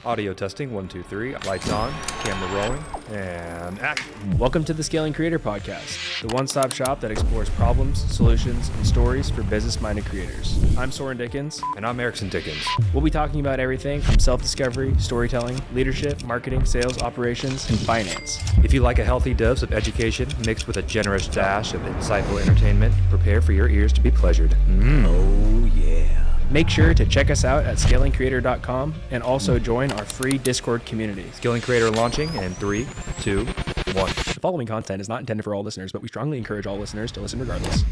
Audio testing, 1, 2, 3. Lights on, camera rolling, and action. Welcome to the Scaling Creator Podcast, the one-stop shop that explores problems, solutions, and stories for business-minded creators. I'm Soren Dickens. And I'm Eriksen Dickens. We'll be talking about everything from self-discovery, storytelling, leadership, marketing, sales, operations, and finance. If you like a healthy dose of education mixed with a generous dash of insightful entertainment, prepare for your ears to be pleasured. Oh yeah. Make sure to check us out at scalingcreator.com and also join our free Discord community. Scaling Creator launching in 3, 2, 1. The following content is not intended for all listeners, but we strongly encourage all listeners to listen regardless.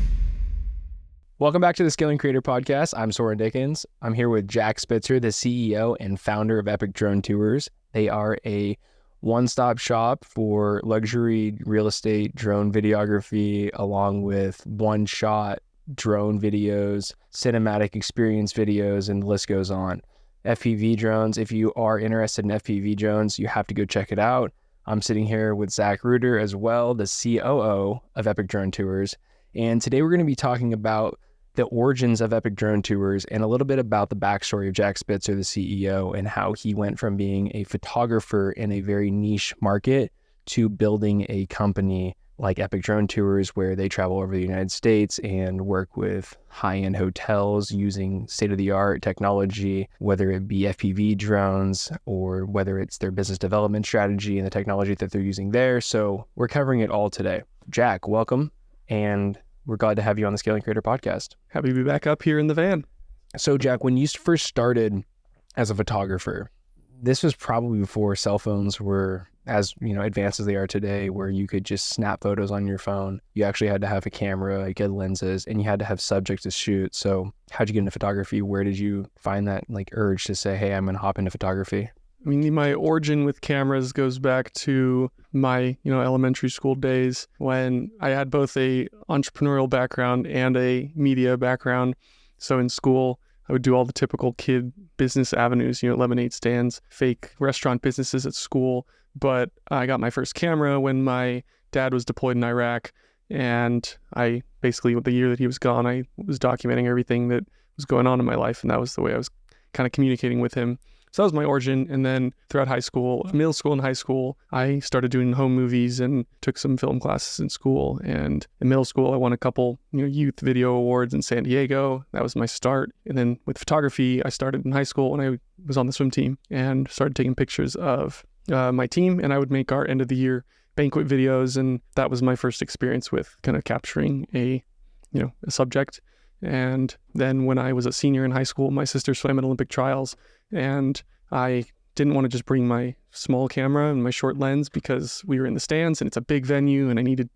Welcome back to the Scaling Creator Podcast. I'm Soren Dickens. I'm here with Jack Spitser, the CEO and founder of Epic Drone Tours. They are a one-stop shop for luxury real estate drone videography, along with one-shot drone videos, cinematic experience videos, and the list goes on. FPV drones, if you are interested in FPV drones, you have to go check it out. I'm sitting here with Zack Reuter as well, the COO of Epic Drone Tours. And today we're going to be talking about the origins of Epic Drone Tours and a little bit about the backstory of Jack Spitser, the CEO, and how he went from being a photographer in a very niche market to building a company like Epic Drone Tours, where they travel over the United States and work with high-end hotels using state-of-the-art technology, whether it be FPV drones or whether it's their business development strategy and the technology that they're using there. So we're covering it all today. Jack, welcome, and we're glad to have you on the Scaling Creator Podcast. Happy to be back up here in the van. So Jack, when you first started as a photographer, this was probably before cell phones were as advanced as they are today, where you could just snap photos on your phone. You actually had to have a camera, you had lenses, and you had to have subjects to shoot. So how'd you get into photography? Where did you find that urge to say, hey, I'm going to hop into photography? I mean, my origin with cameras goes back to my, elementary school days when I had both a entrepreneurial background and a media background. So in school, I would do all the typical kid business avenues, lemonade stands, fake restaurant businesses at school. But I got my first camera when my dad was deployed in Iraq. And I basically, the year that he was gone, I was documenting everything that was going on in my life. And that was the way I was kind of communicating with him. So that was my origin. And then throughout high school, middle school and high school, I started doing home movies and took some film classes in school. And in middle school, I won a couple, youth video awards in San Diego. That was my start. And then with photography, I started in high school when I was on the swim team and started taking pictures of my team. And I would make our end of the year banquet videos. And that was my first experience with kind of capturing a subject. And then when I was a senior in high school, my sister swam at Olympic trials, and I didn't want to just bring my small camera and my short lens because we were in the stands and it's a big venue and I needed,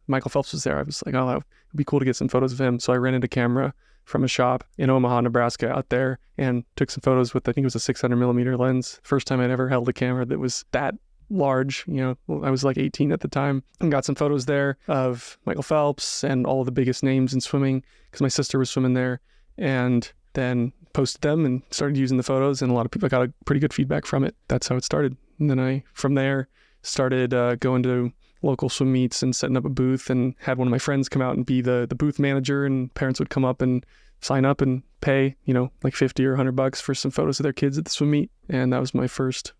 Michael Phelps was there. I was like, oh, it'd be cool to get some photos of him. So I rented a camera from a shop in Omaha, Nebraska out there and took some photos with, I think it was a 600 millimeter lens. First time I'd ever held a camera that was that large. I was like 18 at the time, and got some photos there of Michael Phelps and all of the biggest names in swimming because my sister was swimming there, and then posted them and started using the photos, and a lot of people got a pretty good feedback from it. That's how it started. And then I, from there, started going to local swim meets and setting up a booth, and had one of my friends come out and be the booth manager, and parents would come up and sign up and pay, like $50 or $100 for some photos of their kids at the swim meet. And that was my first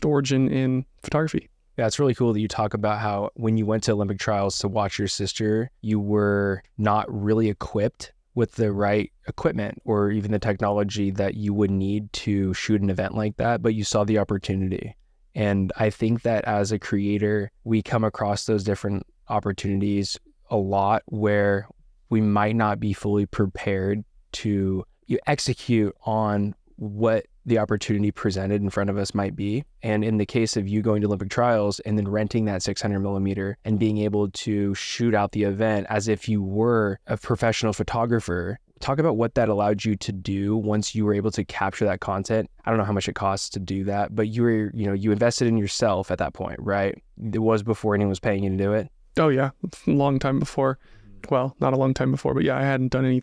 origin in photography. Yeah, it's really cool that you talk about how when you went to Olympic trials to watch your sister, you were not really equipped with the right equipment or even the technology that you would need to shoot an event like that, but you saw the opportunity. And I think that as a creator, we come across those different opportunities a lot where we might not be fully prepared to execute on what the opportunity presented in front of us might be. And in the case of you going to Olympic trials and then renting that 600 millimeter and being able to shoot out the event as if you were a professional photographer, talk about what that allowed you to do once you were able to capture that content. I don't know how much it costs to do that, but you were, you invested in yourself at that point, right? It was before anyone was paying you to do it. Oh yeah, a long time before. Well, not a long time before, but yeah, I hadn't done any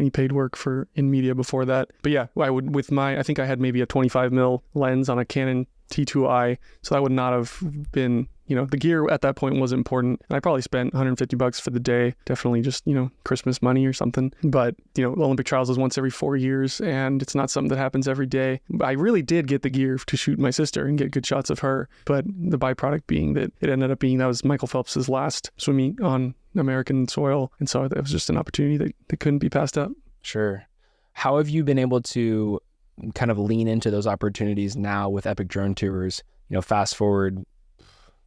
paid work in media before that. But yeah, I think I had maybe a 25 mil lens on a Canon T2i. So that would not have been, the gear at that point was important. And I probably spent $150 for the day, definitely just, Christmas money or something. But, Olympic trials is once every 4 years, and it's not something that happens every day. I really did get the gear to shoot my sister and get good shots of her. But the byproduct being that it ended up being that was Michael Phelps's last swim meet on American soil. And so it was just an opportunity that couldn't be passed up. Sure. How have you been able to kind of lean into those opportunities now with Epic Drone Tours? Fast forward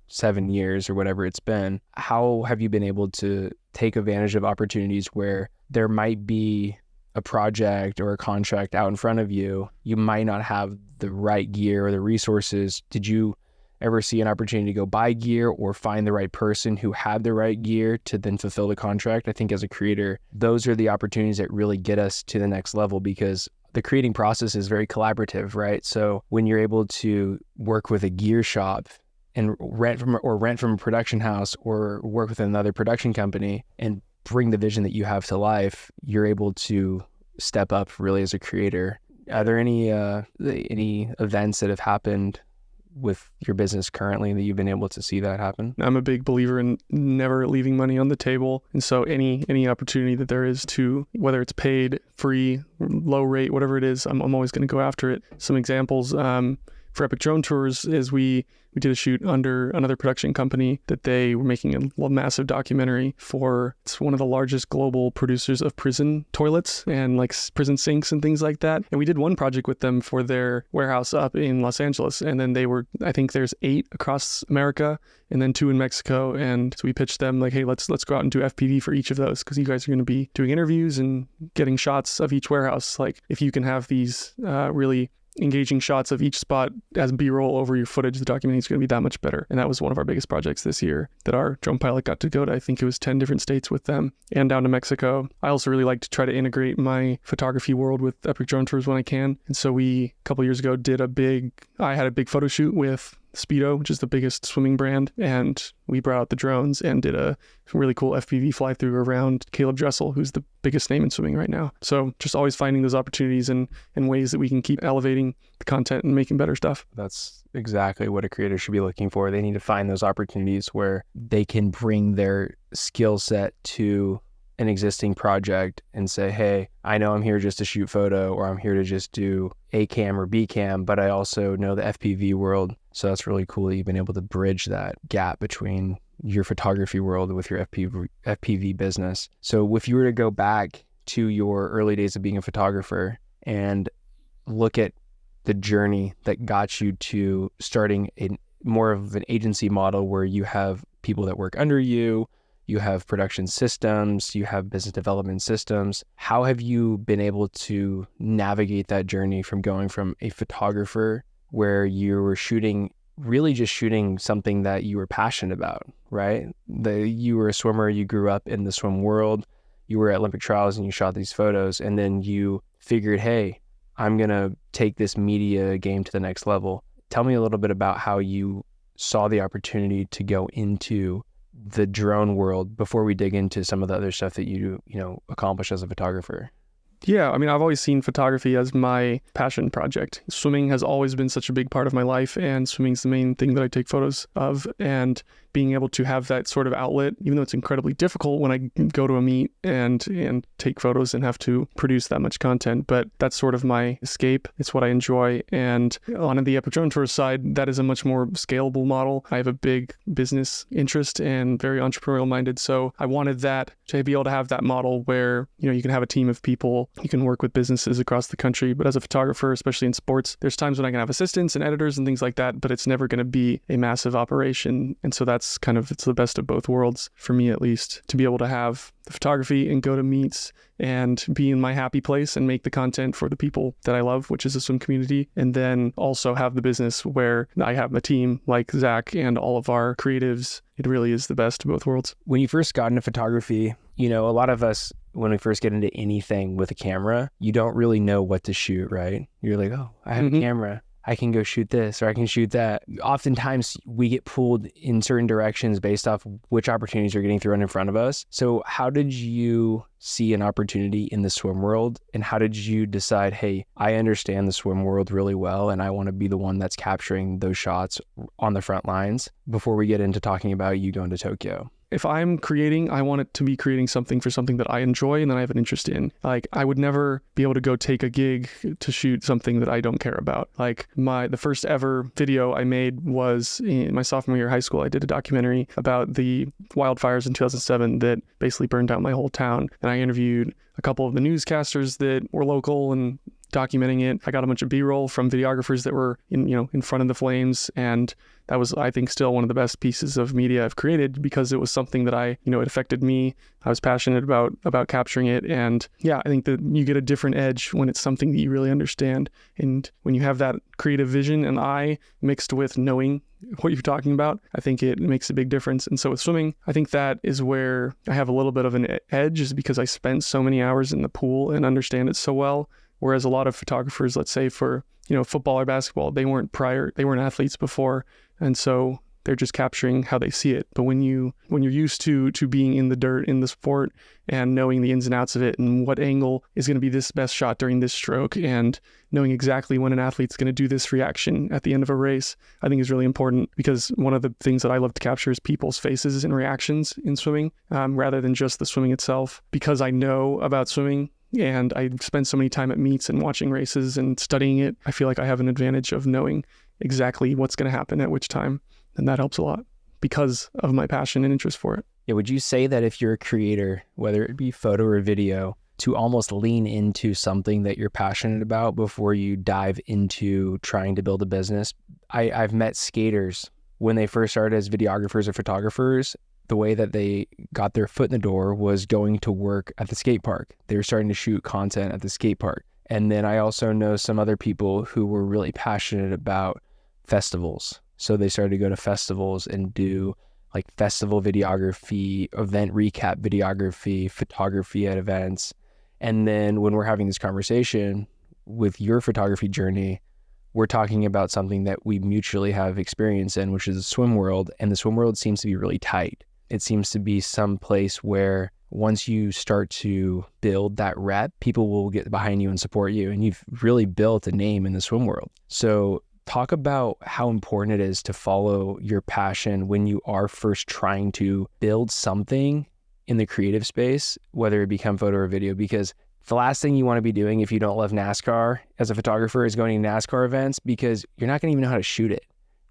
7 years or whatever it's been, how have you been able to take advantage of opportunities where there might be a project or a contract out in front of you? You might not have the right gear or the resources. Did you ever see an opportunity to go buy gear or find the right person who had the right gear to then fulfill the contract? I think as a creator, those are the opportunities that really get us to the next level, because the creating process is very collaborative, right? So when you're able to work with a gear shop and rent from a production house or work with another production company and bring the vision that you have to life, you're able to step up really as a creator. Are there any events that have happened with your business currently that you've been able to see that happen? I'm a big believer in never leaving money on the table. And so any opportunity that there is to, whether it's paid, free, low rate, whatever it is, I'm always going to go after it. Some examples for Epic Drone Tours is we did a shoot under another production company that they were making a massive documentary for. It's one of the largest global producers of prison toilets and like prison sinks and things like that. And we did one project with them for their warehouse up in Los Angeles. And then I think there's 8 across America and then 2 in Mexico. And so we pitched them like, hey, let's go out and do FPV for each of those, because you guys are going to be doing interviews and getting shots of each warehouse. Like if you can have these really engaging shots of each spot as B-roll over your footage, the documentary is going to be that much better. And that was one of our biggest projects this year that our drone pilot got to go to. I think it was 10 different states with them and down to Mexico. I also really like to try to integrate my photography world with Epic Drone Tours when I can. And so a couple years ago, I had a big photo shoot with Speedo, which is the biggest swimming brand, and we brought out the drones and did a really cool FPV fly through around Caleb Dressel, who's the biggest name in swimming right now. So just always finding those opportunities and ways that we can keep elevating the content and making better stuff. That's exactly what a creator should be looking for. They need to find those opportunities where they can bring their skill set to an existing project and say, hey, I know I'm here just to shoot photo, or I'm here to just do A cam or B cam, but I also know the FPV world. So that's really cool that you've been able to bridge that gap between your photography world with your FPV business. So if you were to go back to your early days of being a photographer and look at the journey that got you to starting more of an agency model where you have people that work under you, you have production systems, you have business development systems. How have you been able to navigate that journey from going from a photographer where you were really just shooting something that you were passionate about, right? You were a swimmer, you grew up in the swim world, you were at Olympic trials and you shot these photos, and then you figured, hey, I'm going to take this media game to the next level. Tell me a little bit about how you saw the opportunity to go into the drone world before we dig into some of the other stuff that you accomplish as a photographer. Yeah, I mean, I've always seen photography as my passion project. Swimming has always been such a big part of my life, and swimming's the main thing that I take photos of. And being able to have that sort of outlet, even though it's incredibly difficult when I go to a meet and take photos and have to produce that much content, but that's sort of my escape. It's what I enjoy. And on the Epic Drone Tours side, that is a much more scalable model. I have a big business interest and very entrepreneurial minded. So I wanted that to be able to have that model where, you can have a team of people, you can work with businesses across the country. But as a photographer, especially in sports, there's times when I can have assistants and editors and things like that, but it's never going to be a massive operation. And so that's it's the best of both worlds for me, at least, to be able to have the photography and go to meets and be in my happy place and make the content for the people that I love, which is the swim community. And then also have the business where I have a team like Zach and all of our creatives. It really is the best of both worlds. When you first got into photography, a lot of us, when we first get into anything with a camera, you don't really know what to shoot, right? You're like, oh, I have a camera. I can go shoot this or I can shoot that. Oftentimes we get pulled in certain directions based off which opportunities are getting thrown in front of us. So how did you see an opportunity in the swim world, and how did you decide, hey, I understand the swim world really well and I want to be the one that's capturing those shots on the front lines, before we get into talking about you going to Tokyo? If I'm creating, I want it to be creating something for something that I enjoy and that I have an interest in. Like, I would never be able to go take a gig to shoot something that I don't care about. Like, the first ever video I made was in my sophomore year of high school. I did a documentary about the wildfires in 2007 that basically burned down my whole town. And I interviewed a couple of the newscasters that were local and documenting it. I got a bunch of B-roll from videographers that were in front of the flames, and that was, I think, still one of the best pieces of media I've created, because it was something that it affected me. I was passionate about capturing it, and yeah, I think that you get a different edge when it's something that you really understand, and when you have that creative vision and eye mixed with knowing what you're talking about, I think it makes a big difference. And so with swimming, I think that is where I have a little bit of an edge, is because I spent so many hours in the pool and understand it so well. Whereas a lot of photographers, let's say for, football or basketball, they weren't athletes before. And so they're just capturing how they see it. But when you're used to being in the dirt in the sport and knowing the ins and outs of it and what angle is going to be this best shot during this stroke, and knowing exactly when an athlete's going to do this reaction at the end of a race, I think is really important, because one of the things that I love to capture is people's faces and reactions in swimming, rather than just the swimming itself. Because I know about swimming, and I spend so many time at meets and watching races and studying it, I feel like I have an advantage of knowing exactly what's going to happen at which time. And that helps a lot because of my passion and interest for it. Yeah, would you say that if you're a creator, whether it be photo or video, to almost lean into something that you're passionate about before you dive into trying to build a business? I've met skaters when they first started as videographers or photographers. The way that they got their foot in the door was going to work at the skate park. They were starting to shoot content at the skate park. And then I also know some other people who were really passionate about festivals. So they started to go to festivals and do like festival videography, event recap videography, photography at events. And then when we're having this conversation with your photography journey, we're talking about something that we mutually have experience in, which is the swim world. And the swim world seems to be really tight. It seems to be some place where once you start to build that rep, people will get behind you and support you. And you've really built a name in the swim world. So talk about how important it is to follow your passion when you are first trying to build something in the creative space, whether it become photo or video, because the last thing you want to be doing if you don't love NASCAR as a photographer is going to NASCAR events, because you're not going to even know how to shoot it.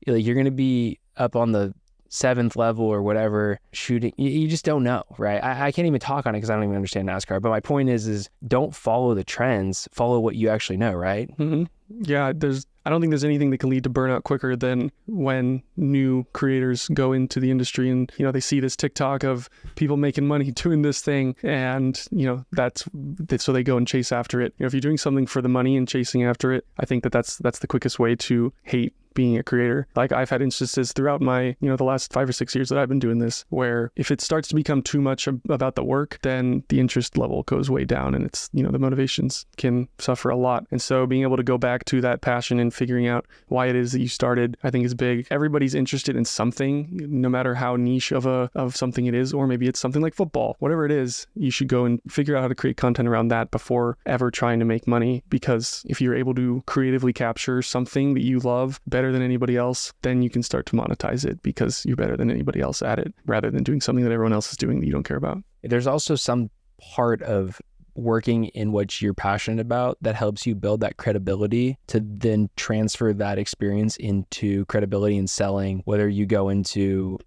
You're going to be up on the 7th level or whatever shooting. You just don't know, right? I can't even talk on it because I don't even understand NASCAR. But my point is don't follow the trends, follow what you actually know, right? Mm-hmm. Yeah, I don't think there's anything that can lead to burnout quicker than when new creators go into the industry and, they see this TikTok of people making money doing this thing, and, so they go and chase after it. If you're doing something for the money and chasing after it, I think that's the quickest way to hate being a creator. Like, I've had instances throughout my, the last 5 or 6 years that I've been doing this, where if it starts to become too much about the work, then the interest level goes way down, and it's, the motivations can suffer a lot. And so being able to go back to that passion and figuring out why it is that you started, I think is big. Everybody's interested in something, no matter how niche of something it is, or maybe it's something like football. Whatever it is, you should go and figure out how to create content around that before ever trying to make money. Because if you're able to creatively capture something that you love better than anybody else, then you can start to monetize it because you're better than anybody else at it, rather than doing something that everyone else is doing that you don't care about. There's also some part of working in what you're passionate about that helps you build that credibility to then transfer that experience into credibility in selling, whether you go into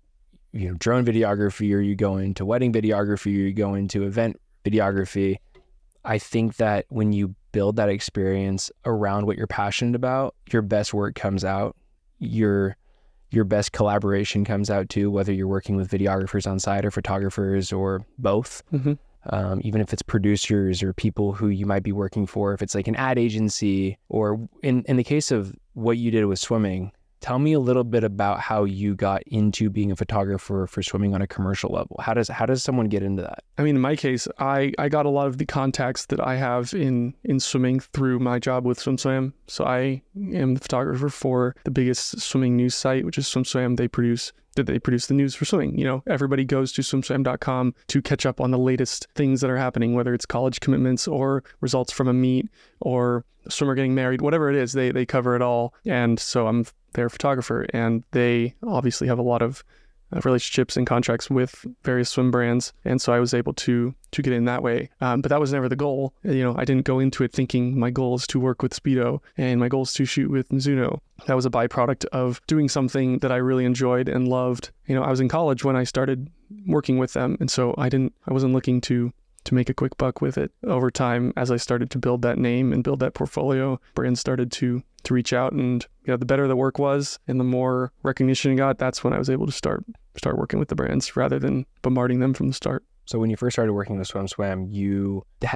drone videography, or you go into wedding videography, or you go into event videography. I think that when you build that experience around what you're passionate about, your best work comes out. Your best collaboration comes out too, whether you're working with videographers on site or photographers or both. Mm-hmm. Even if it's producers or people who you might be working for, if it's like an ad agency, or in the case of what you did with swimming, Tell me a little bit about how you got into being a photographer for swimming on a commercial level. How does someone get into that? I mean, in my case, I got a lot of the contacts that I have in swimming through my job with SwimSwam. So I am the photographer for the biggest swimming news site, which is SwimSwam. They produce the news for swimming. You know, everybody goes to swimswam.com to catch up on the latest things that are happening, whether it's college commitments or results from a meet or a swimmer getting married, whatever it is, they cover it all. And so I'm their photographer, and they obviously have a lot of relationships and contracts with various swim brands. And so I was able to get in that way. But that was never the goal. You know, I didn't go into it thinking my goal is to work with Speedo and my goal is to shoot with Mizuno. That was a byproduct of doing something that I really enjoyed and loved. You know, I was in college when I started working with them. And so I wasn't looking to make a quick buck with it. Over time, as I started to build that name and build that portfolio, brands started to reach out, and you know, the better the work was and the more recognition it got, that's when I was able to start working with the brands rather than bombarding them from the start. So when you first started working with SwimSwam,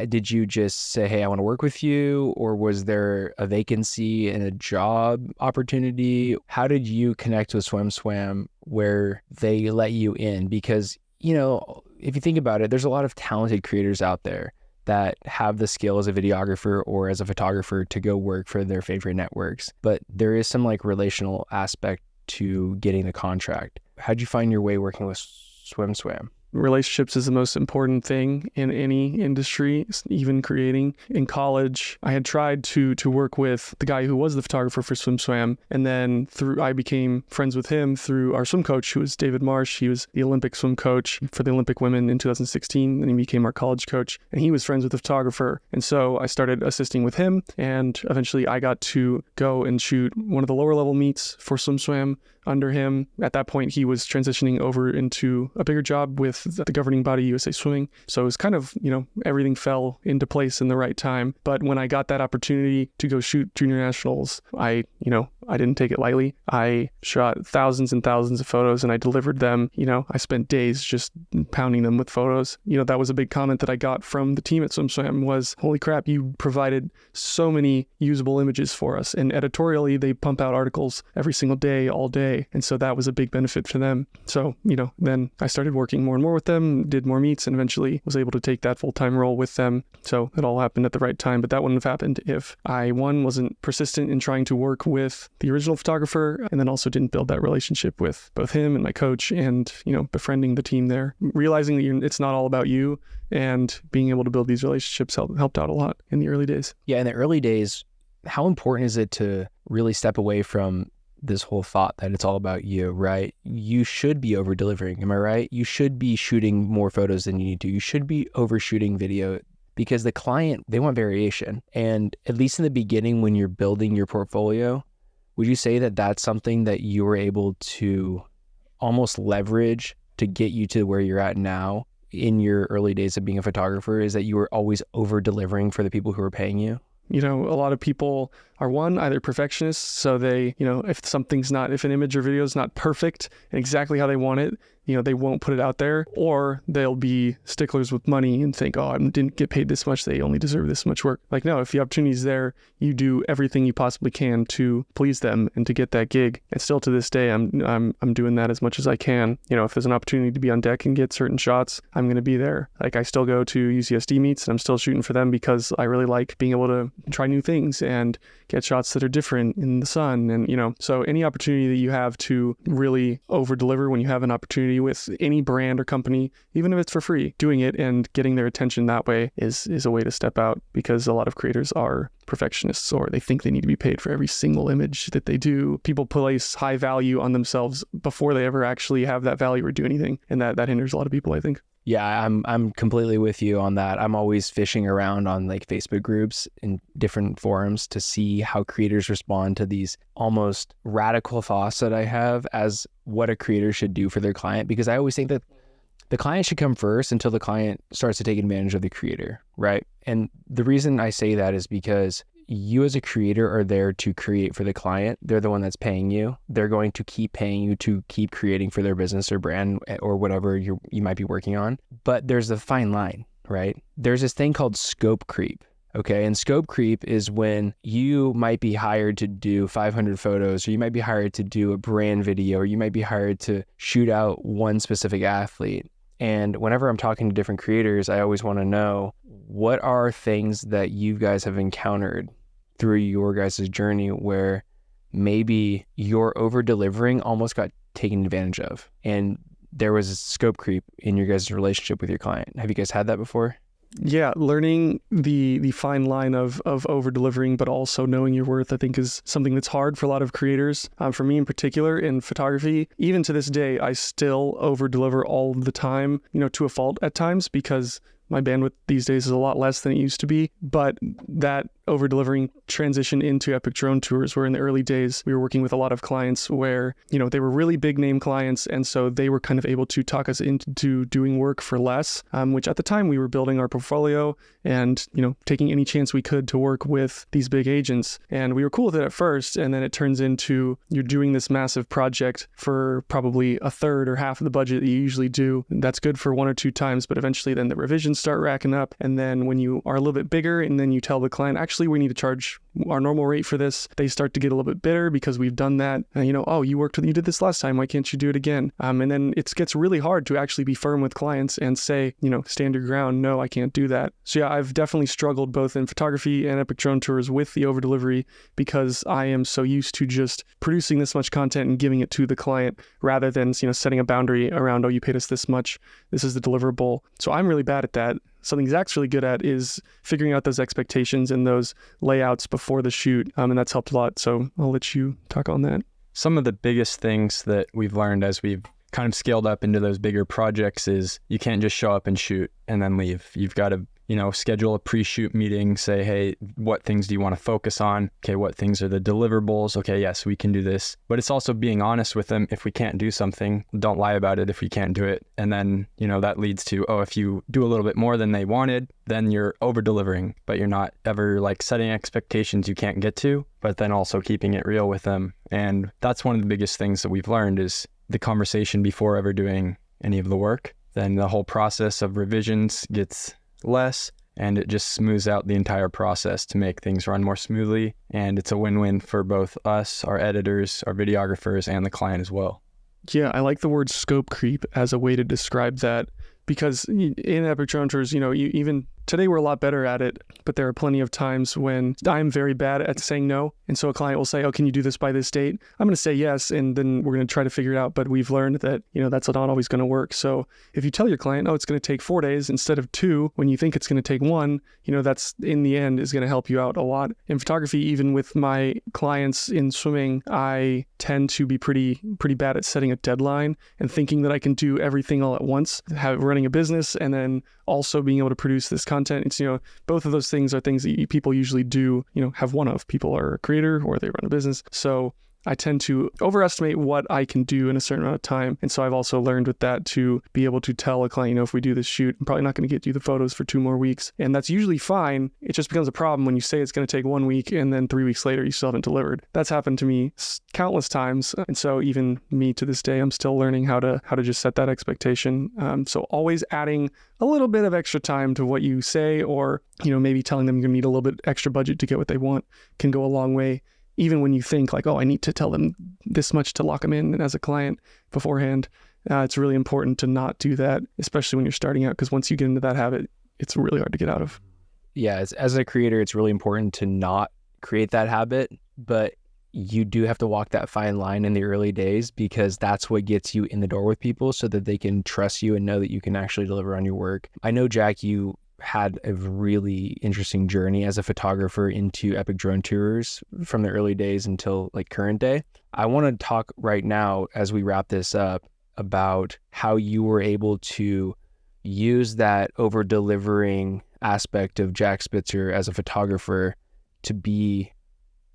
did you just say, hey, I want to work with you? Or was there a vacancy in a job opportunity? How did you connect with SwimSwam where they let you in? Because, you know, if you think about it, there's a lot of talented creators out there that have the skill as a videographer or as a photographer to go work for their favorite networks. But there is some like relational aspect to getting the contract. How'd you find your way working with SwimSwam? Relationships is the most important thing in any industry, even creating. In college, I had tried to work with the guy who was the photographer for SwimSwam, and then I became friends with him through our swim coach, who was David Marsh. He was the Olympic swim coach for the Olympic women in 2016, and he became our college coach, and he was friends with the photographer. And so I started assisting with him, and eventually I got to go and shoot one of the lower level meets for SwimSwam under him. At that point, he was transitioning over into a bigger job with the governing body, USA Swimming. So it was kind of, you know, everything fell into place in the right time. But when I got that opportunity to go shoot junior nationals, I didn't take it lightly. I shot thousands and thousands of photos and I delivered them. You know, I spent days just pounding them with photos. You know, that was a big comment that I got from the team at SwimSwam was, holy crap, you provided so many usable images for us. And editorially, they pump out articles every single day, all day. And so that was a big benefit for them. So, you know, then I started working more and more with them, did more meets, and eventually was able to take that full-time role with them. So it all happened at the right time. But that wouldn't have happened if I, one, wasn't persistent in trying to work with the original photographer, and then also didn't build that relationship with both him and my coach and, you know, befriending the team there. Realizing that it's not all about you, and being able to build these relationships helped out a lot in the early days. Yeah, in the early days, how important is it to really step away from this whole thought that it's all about you, right? You should be over delivering. Am I right? You should be shooting more photos than you need to. You should be overshooting video because the client, they want variation. And at least in the beginning, when you're building your portfolio, would you say that that's something that you were able to almost leverage to get you to where you're at now in your early days of being a photographer, is that you were always over delivering for the people who are paying you? You know, a lot of people are either perfectionists. So they, you know, if an image or video is not perfect and exactly how they want it, you know, they won't put it out there, or they'll be sticklers with money and think, oh, I didn't get paid this much, they only deserve this much work. Like, no, if the opportunity is there, you do everything you possibly can to please them and to get that gig. And still to this day, I'm doing that as much as I can. You know, if there's an opportunity to be on deck and get certain shots, I'm going to be there. Like, I still go to UCSD meets and I'm still shooting for them because I really like being able to try new things and get shots that are different in the sun. And, you know, so any opportunity that you have to really over deliver when you have an opportunity with any brand or company, even if it's for free, doing it and getting their attention that way is a way to step out, because a lot of creators are perfectionists, or they think they need to be paid for every single image that they do. People place high value on themselves before they ever actually have that value or do anything. And that hinders a lot of people, I think. Yeah, I'm completely with you on that. I'm always fishing around on like Facebook groups and different forums to see how creators respond to these almost radical thoughts that I have as what a creator should do for their client, because I always think that the client should come first until the client starts to take advantage of the creator, right? And the reason I say that is because you as a creator are there to create for the client. They're the one that's paying you. They're going to keep paying you to keep creating for their business or brand or whatever you might be working on. But there's a fine line, right? There's this thing called scope creep. Okay. And scope creep is when you might be hired to do 500 photos, or you might be hired to do a brand video, or you might be hired to shoot out one specific athlete. And whenever I'm talking to different creators, I always want to know, what are things that you guys have encountered through your guys' journey where maybe your over delivering almost got taken advantage of, and there was a scope creep in your guys' relationship with your client? Have you guys had that before? Yeah, learning the fine line of over delivering, but also knowing your worth, I think, is something that's hard for a lot of creators. For me in particular, in photography, even to this day, I still over deliver all the time, to a fault at times, because my bandwidth these days is a lot less than it used to be. But that over delivering transition into epic drone tours, where in the early days we were working with a lot of clients where they were really big name clients, and so they were kind of able to talk us into doing work for less, which at the time we were building our portfolio and taking any chance we could to work with these big agents, and we were cool with it at first, and then it turns into you're doing this massive project for probably a third or half of the budget that you usually do. That's good for one or two times, but eventually then the revisions start racking up, and then when you are a little bit bigger and then you tell the client, actually we need to charge our normal rate for this, they start to get a little bit bitter because we've done that. Oh, you did this last time, why can't you do it again? And then it gets really hard to actually be firm with clients and say, stand your ground, no, I can't do that. So yeah, I've definitely struggled both in photography and epic drone tours with the over delivery, because I am so used to just producing this much content and giving it to the client, rather than setting a boundary around, oh, you paid us this much, this is the deliverable. So I'm really bad at that. Something Zach's really good at is figuring out those expectations and those layouts before the shoot, and that's helped a lot. So I'll let you talk on that. Some of the biggest things that we've learned as we've kind of scaled up into those bigger projects is you can't just show up and shoot and then leave. You've got to schedule a pre-shoot meeting, say, hey, what things do you want to focus on? Okay, what things are the deliverables? Okay, yes, we can do this. But it's also being honest with them. If we can't do something, don't lie about it if we can't do it. And then, that leads to, if you do a little bit more than they wanted, then you're over-delivering, but you're not ever setting expectations you can't get to, but then also keeping it real with them. And that's one of the biggest things that we've learned is the conversation before ever doing any of the work. Then the whole process of revisions gets less, and it just smooths out the entire process to make things run more smoothly. And it's a win-win for both us, our editors, our videographers, and the client as well. Yeah, I like the word scope creep as a way to describe that, because in epic drone tours, even today we're a lot better at it, but there are plenty of times when I'm very bad at saying no. And so a client will say, oh, can you do this by this date? I'm going to say yes, and then we're going to try to figure it out. But we've learned that, that's not always going to work. So if you tell your client, oh, it's going to take 4 days instead of 2, when you think it's going to take 1, that's in the end is going to help you out a lot. In photography, even with my clients in swimming, I tend to be pretty bad at setting a deadline and thinking that I can do everything all at once, running a business, and then also being able to produce this content. It's, both of those things are things that people usually do, have one of. People are a creator or they run a business. So I tend to overestimate what I can do in a certain amount of time. And so I've also learned with that to be able to tell a client, if we do this shoot, I'm probably not going to get you the photos for 2 more weeks. And that's usually fine. It just becomes a problem when you say it's going to take 1 week and then 3 weeks later, you still haven't delivered. That's happened to me countless times. And so even me to this day, I'm still learning how to just set that expectation. So always adding a little bit of extra time to what you say, or, maybe telling them you're going to need a little bit extra budget to get what they want can go a long way. Even when you think I need to tell them this much to lock them in as a client beforehand, it's really important to not do that, especially when you're starting out, because once you get into that habit, it's really hard to get out of. Yeah, as a creator, it's really important to not create that habit, but you do have to walk that fine line in the early days, because that's what gets you in the door with people so that they can trust you and know that you can actually deliver on your work. I know, Jack, you had a really interesting journey as a photographer into epic drone tours from the early days until current day. I want to talk right now, as we wrap this up, about how you were able to use that over delivering aspect of Jack Spitser as a photographer to be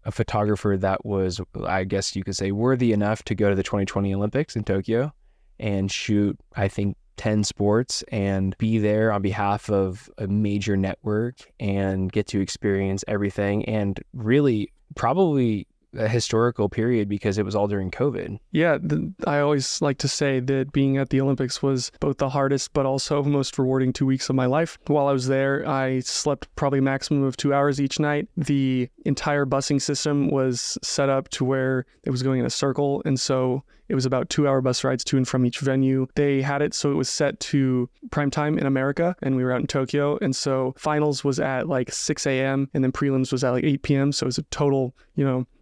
a photographer that was, I guess you could say, worthy enough to go to the 2020 Olympics in Tokyo and shoot, I think, 10 sports and be there on behalf of a major network and get to experience everything, and really probably a historical period because it was all during COVID. Yeah, I always like to say that being at the Olympics was both the hardest but also most rewarding 2 weeks of my life. While I was there, I slept probably a maximum of 2 hours each night. The entire busing system was set up to where it was going in a circle, and so it was about 2-hour bus rides to and from each venue. They had it so it was set to prime time in America, and we were out in Tokyo. And so finals was at like 6 a.m. and then prelims was at like 8 p.m. So it was a total,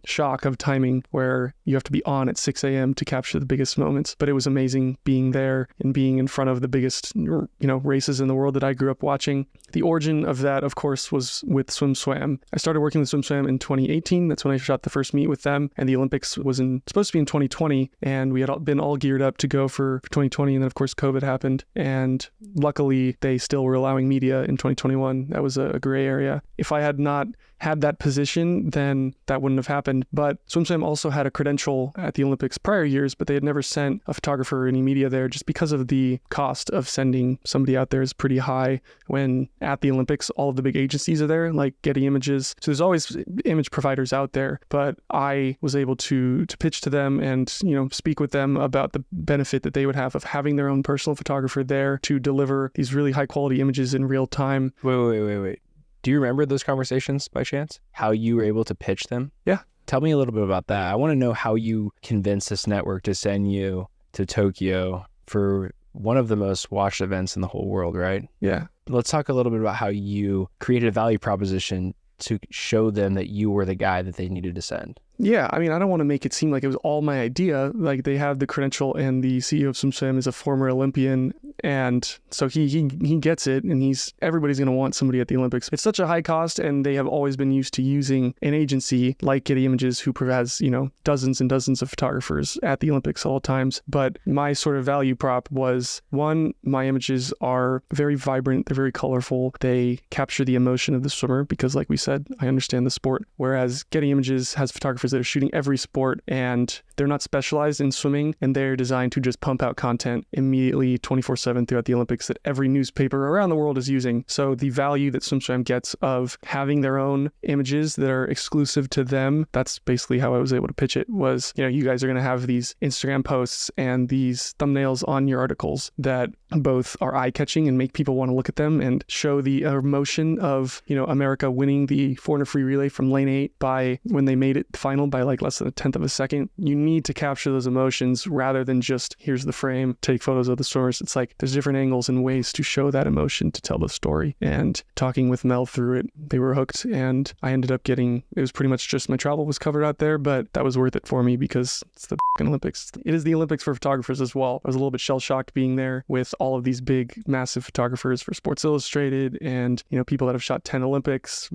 shock of timing where you have to be on at 6 a.m. to capture the biggest moments. But it was amazing being there and being in front of the biggest, races in the world that I grew up watching. The origin of that, of course, was with Swim Swam. I started working with Swim Swam in 2018. That's when I shot the first meet with them. And the Olympics was supposed to be in 2020. And we had been all geared up to go for 2020. And then, of course, COVID happened. And luckily, they still were allowing media in 2021. That was a gray area. If I had not had that position, then that wouldn't have happened. But Swim Swam also had a credential at the Olympics prior years, but they had never sent a photographer or any media there just because of the cost of sending somebody out there is pretty high. When at the Olympics, all of the big agencies are there, like Getty Images. So there's always image providers out there, but I was able to pitch to them and, speak with them about the benefit that they would have of having their own personal photographer there to deliver these really high quality images in real time. Wait. Do you remember those conversations by chance? How you were able to pitch them? Yeah. Tell me a little bit about that. I want to know how you convinced this network to send you to Tokyo for one of the most watched events in the whole world, right? Yeah. Let's talk a little bit about how you created a value proposition to show them that you were the guy that they needed to send. Yeah, I don't want to make it seem like it was all my idea. Like, they have the credential, and the CEO of Swim Swam is a former Olympian, and so he gets it, and everybody's going to want somebody at the Olympics. It's such a high cost, and they have always been used to using an agency like Getty Images, who provides dozens and dozens of photographers at the Olympics at all times. But my sort of value prop was, one, my images are very vibrant, they're very colorful, they capture the emotion of the swimmer because, like we said, I understand the sport. Whereas Getty Images has photographers that are shooting every sport, and they're not specialized in swimming, and they're designed to just pump out content immediately 24/7 throughout the Olympics that every newspaper around the world is using. So the value that Swim Swam gets of having their own images that are exclusive to them, that's basically how I was able to pitch it. Was, you guys are going to have these Instagram posts and these thumbnails on your articles that both are eye-catching and make people want to look at them and show the emotion of, America winning the 400 free relay from lane 8 by when they made it final by like less than a tenth of a second. You need to capture those emotions rather than just, here's the frame, take photos of the swimmers. It's like there's different angles and ways to show that emotion to tell the story. And talking with Mel through it, they were hooked, and I ended up it was pretty much just my travel was covered out there, but that was worth it for me because it's the Olympics. It is the Olympics for photographers as well. I was a little bit shell-shocked being there with all of these big, massive photographers for Sports Illustrated and, people that have shot 10 Olympics,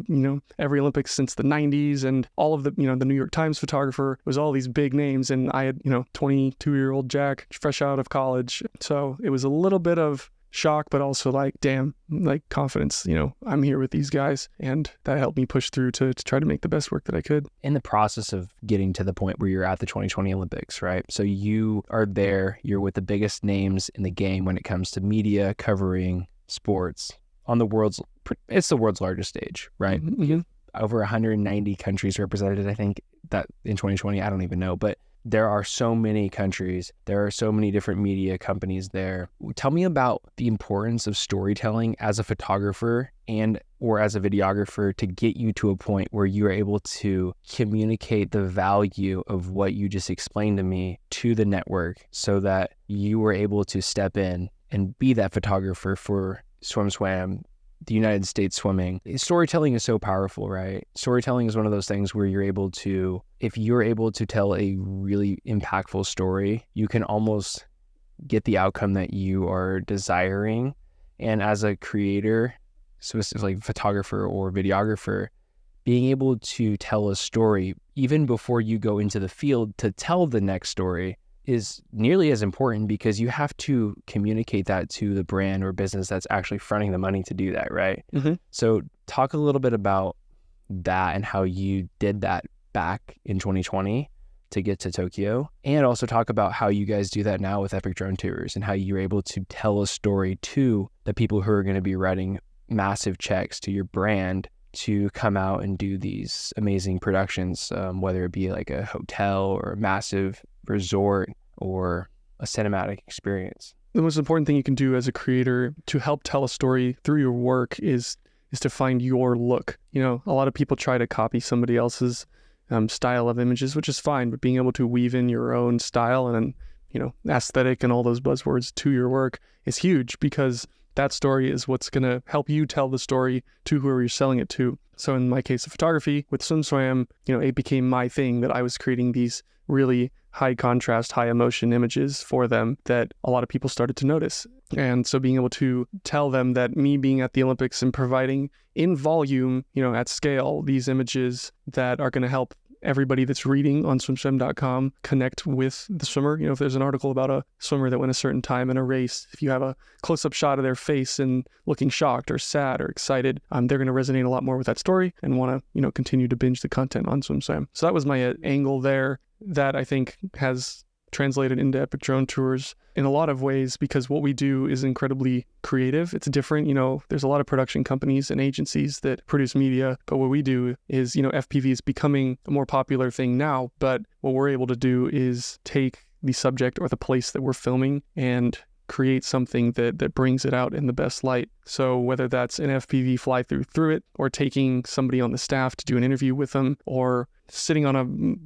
every Olympics since the 90s, and all of the, the New York Times photographer was all these big names, and I had 22-year-old Jack fresh out of college, so it was a little bit of shock, but also like, damn, like confidence, I'm here with these guys, and that helped me push through to try to make the best work that I could. In the process of getting to the point where you're at the 2020 Olympics, right? So you are there, you're with the biggest names in the game when it comes to media covering sports on it's the world's largest stage, right? Mm-hmm. Over 190 countries represented, I think, that in 2020, I don't even know, but there are so many countries, there are so many different media companies there. Tell me about the importance of storytelling as a photographer or as a videographer to get you to a point where you are able to communicate the value of what you just explained to me to the network so that you were able to step in and be that photographer for Swim Swam, the United States swimming. Storytelling is so powerful, right? Storytelling is one of those things where if you're able to tell a really impactful story, you can almost get the outcome that you are desiring. And as a creator, specifically photographer or videographer, being able to tell a story even before you go into the field to tell the next story is nearly as important, because you have to communicate that to the brand or business that's actually fronting the money to do that, right? Mm-hmm. So talk a little bit about that and how you did that back in 2020 to get to Tokyo, and also talk about how you guys do that now with Epic Drone Tours and how you're able to tell a story to the people who are going to be writing massive checks to your brand to come out and do these amazing productions, whether it be like a hotel or a massive resort or a cinematic experience? The most important thing you can do as a creator to help tell a story through your work is to find your look. A lot of people try to copy somebody else's style of images, which is fine, but being able to weave in your own style and aesthetic and all those buzzwords to your work is huge, because that story is what's going to help you tell the story to whoever you're selling it to. So in my case of photography with SwimSwam, it became my thing that I was creating these really high contrast, high emotion images for them that a lot of people started to notice. And so being able to tell them that me being at the Olympics and providing in volume, at scale, these images that are going to help everybody that's reading on swimswam.com connect with the swimmer. If there's an article about a swimmer that went a certain time in a race, if you have a close-up shot of their face and looking shocked or sad or excited, they're going to resonate a lot more with that story and want to, continue to binge the content on SwimSwam. So that was my angle there that I think has translated into Epic Drone Tours in a lot of ways, because what we do is incredibly creative. It's different. There's a lot of production companies and agencies that produce media, but what we do is, FPV is becoming a more popular thing now, but what we're able to do is take the subject or the place that we're filming and create something that brings it out in the best light. So whether that's an FPV fly through it, or taking somebody on the staff to do an interview with them, or sitting on a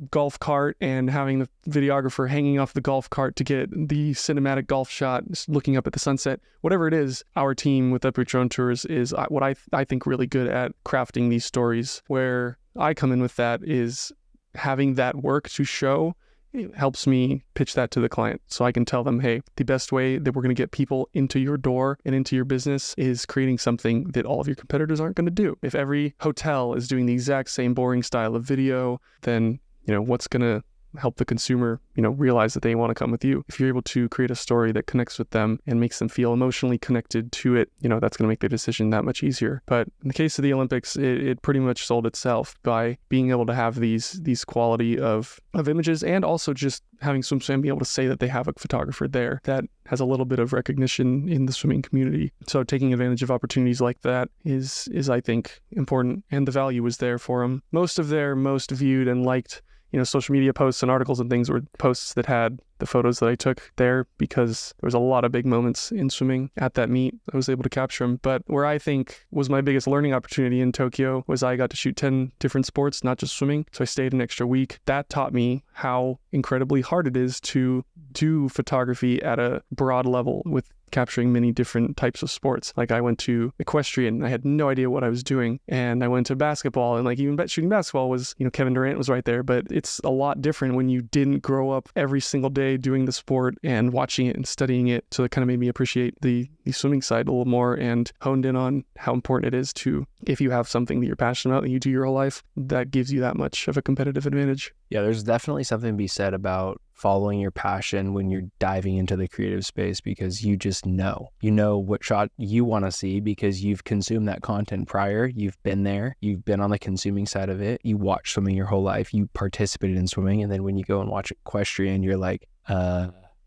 golf cart and having the videographer hanging off the golf cart to get the cinematic golf shot, looking up at the sunset, whatever it is, our team with Epic Drone Tours is what I think really good at crafting these stories. Where I come in with that is having that work to show. It helps me pitch that to the client, so I can tell them, hey, the best way that we're going to get people into your door and into your business is creating something that all of your competitors aren't going to do. If every hotel is doing the exact same boring style of video, then what's going to help the consumer, realize that they want to come with you? If you're able to create a story that connects with them and makes them feel emotionally connected to it, that's going to make their decision that much easier. But in the case of the Olympics, it pretty much sold itself by being able to have these quality of images, and also just having SwimSwam be able to say that they have a photographer there that has a little bit of recognition in the swimming community. So taking advantage of opportunities like that is I think important, and the value is there for them. Most of their most viewed and liked social media posts and articles and things were posts that had the photos that I took there, because there was a lot of big moments in swimming at that meet. I was able to capture them. But where I think was my biggest learning opportunity in Tokyo was I got to shoot 10 different sports, not just swimming. So I stayed an extra week. That taught me how incredibly hard it is to do photography at a broad level with capturing many different types of sports. Like I went to equestrian, I had no idea what I was doing. And I went to basketball, and like even shooting basketball was, Kevin Durant was right there, but it's a lot different when you didn't grow up every single day doing the sport and watching it and studying it. So it kind of made me appreciate the swimming side a little more, and honed in on how important it is to, if you have something that you're passionate about and you do your whole life, that gives you that much of a competitive advantage. Yeah, there's definitely something to be said about following your passion when you're diving into the creative space, because you just know what shot you want to see because you've consumed that content prior. You've been there. You've been on the consuming side of it. You watched swimming your whole life. You participated in swimming. And then when you go and watch equestrian, you're like,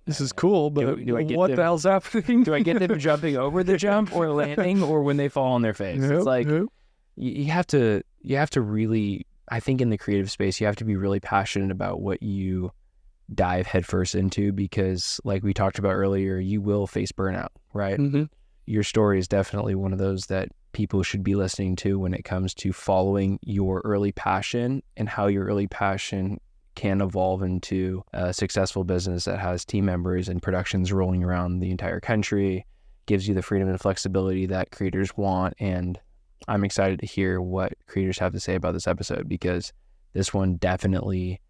this is cool, but what the hell's happening? Do I get them jumping over the jump or landing, or when they fall on their face? It's like, you have to really, I think in the creative space, you have to be really passionate about what you dive headfirst into, because like we talked about earlier, you will face burnout, right? Mm-hmm. Your story is definitely one of those that people should be listening to when it comes to following your early passion, and how your early passion can evolve into a successful business that has team members and productions rolling around the entire country, gives you the freedom and flexibility that creators want. And I'm excited to hear what creators have to say about this episode, because this one definitely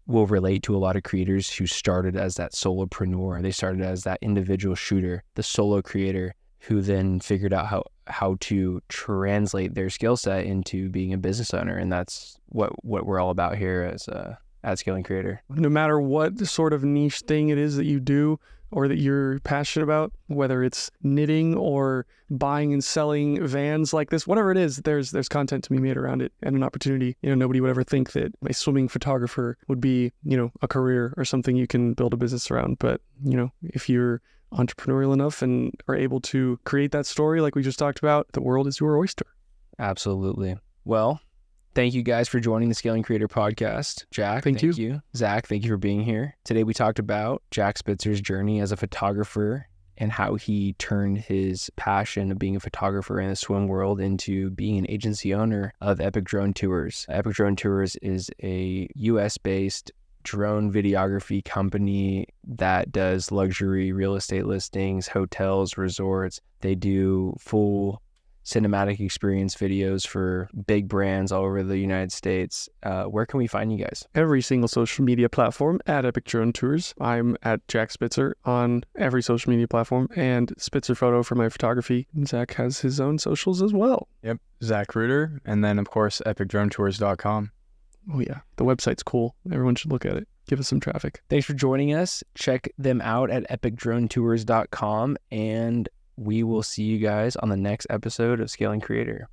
will relate to a lot of creators who started as that solopreneur. They started as that individual shooter, the solo creator, who then figured out how to translate their skill set into being a business owner. And that's what we're all about here as a at-scaling creator. No matter what sort of niche thing it is that you do or that you're passionate about, whether it's knitting or buying and selling vans like this, whatever it is, there's content to be made around it, and an opportunity. Nobody would ever think that a swimming photographer would be, a career or something you can build a business around. But, if you're entrepreneurial enough and are able to create that story like we just talked about, the world is your oyster. Absolutely. Well, thank you guys for joining the Scaling Creator podcast. Jack, Thank you. Zach, thank you for being here. Today we talked about Jack Spitzer's journey as a photographer and how he turned his passion of being a photographer in the swim world into being an agency owner of Epic Drone Tours. Epic Drone Tours is a US-based drone videography company that does luxury real estate listings, hotels, resorts. They do full cinematic experience videos for big brands all over the United States. Where can we find you guys? Every single social media platform at Epic Drone Tours. I'm at Jack Spitser on every social media platform, and Spitzer Photo for my photography. And Zach has his own socials as well. Yep, Zack Reuter, and then of course epicdronetours.com. Oh yeah, the website's cool. Everyone should look at it. Give us some traffic. Thanks for joining us. Check them out at epicdronetours.com, and we will see you guys on the next episode of Scaling Creator.